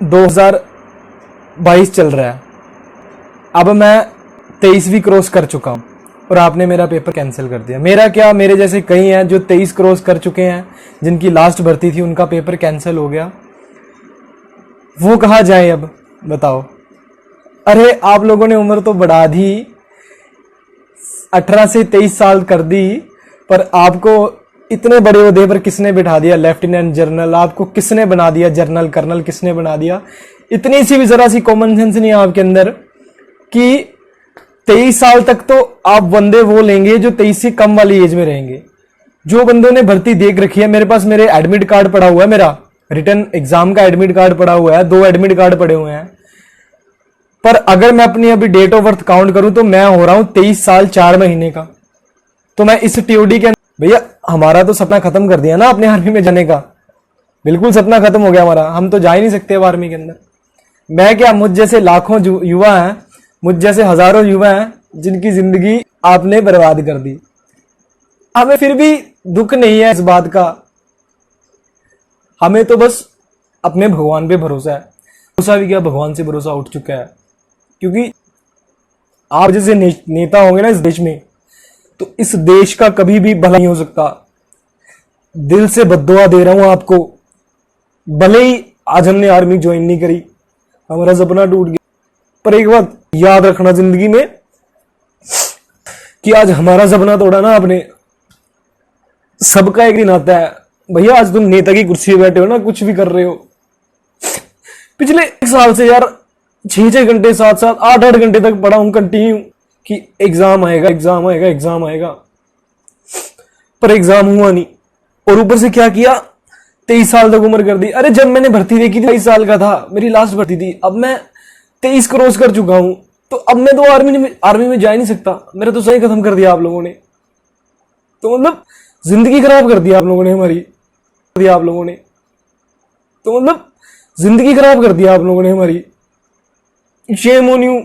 2022 चल रहा है, अब मैं 23वीं क्रॉस कर चुका हूं और आपने मेरा पेपर कैंसिल कर दिया। मेरा क्या, मेरे जैसे कई हैं जो 23 क्रॉस कर चुके हैं, जिनकी लास्ट भर्ती थी, उनका पेपर कैंसिल हो गया। वो कहाँ जाए अब बताओ। अरे आप लोगों ने उम्र तो बढ़ा दी, 18 से 23 साल कर दी, पर आपको इतने बड़े ओहदे पर किसने बिठा दिया? Lieutenant general. आपको किसने बना दिया जनरल, कर्नल किसने बना दिया? इतनी सी भी जरा सी कॉमन सेंस नहीं है आपके अंदर कि 23 साल तक तो आप बंदे वो लेंगे जो 23 से कम वाली एज में रहेंगे। जो बंदों ने भर्ती देख रखी है, मेरे पास मेरे एडमिट कार्ड पड़ा हुआ है, मेरा रिटर्न एग्जाम का एडमिट कार्ड पड़ा हुआ है, 2 एडमिट कार्ड पड़े हुए हैं। पर अगर मैं अपनी अभी डेट ऑफ बर्थ काउंट करूं तो मैं हो रहा हूं 23 साल 4 महीने का। तो मैं इस टीओडी के, भैया हमारा तो सपना खत्म कर दिया ना अपने आर्मी में जाने का। बिल्कुल सपना खत्म हो गया हमारा, हम तो जा ही नहीं सकते अब आर्मी के अंदर। मैं क्या, मुझ जैसे लाखों युवा हैं, मुझ जैसे हजारों युवा हैं जिनकी जिंदगी आपने बर्बाद कर दी। हमें फिर भी दुख नहीं है इस बात का, हमें तो बस अपने भगवान पे भरोसा है। भरोसा भी क्या, भगवान से भरोसा उठ चुका है। क्योंकि आप जैसे नेता होंगे ना इस देश में, तो इस देश का कभी भी भला नहीं हो सकता। दिल से बद्दुआ दे रहा हूं आपको, भले ही आज हमने आर्मी ज्वाइन नहीं करी, हमारा सपना टूट गया, पर एक बात याद रखना जिंदगी में कि आज हमारा सपना तोड़ा ना आपने, सबका एक दिन आता है। भैया आज तुम नेता की कुर्सी पे बैठे हो ना, कुछ भी कर रहे हो, पिछले 1 साल से यार 6-6 घंटे 7-7 8-8 घंटे तक पढ़ा हूं कंटिन्यू कि एग्जाम आएगा, एग्जाम आएगा, एग्जाम आएगा, पर एग्जाम हुआ नहीं। और ऊपर से क्या किया, 23 साल तक उम्र कर दी। अरे जब मैंने भर्ती देखी थी 23 साल का था, मेरी लास्ट भर्ती थी, अब मैं 23 क्रॉस कर चुका हूं, तो अब मैं तो आर्मी में जा ही नहीं सकता। मेरा तो सही खत्म कर दिया आप लोगों ने। तो मतलब जिंदगी खराब कर दिया आप लोगों ने हमारी, आप लोगों ने तो मतलब जिंदगी खराब कर दिया आप लोगों ने हमारी। Shame on you.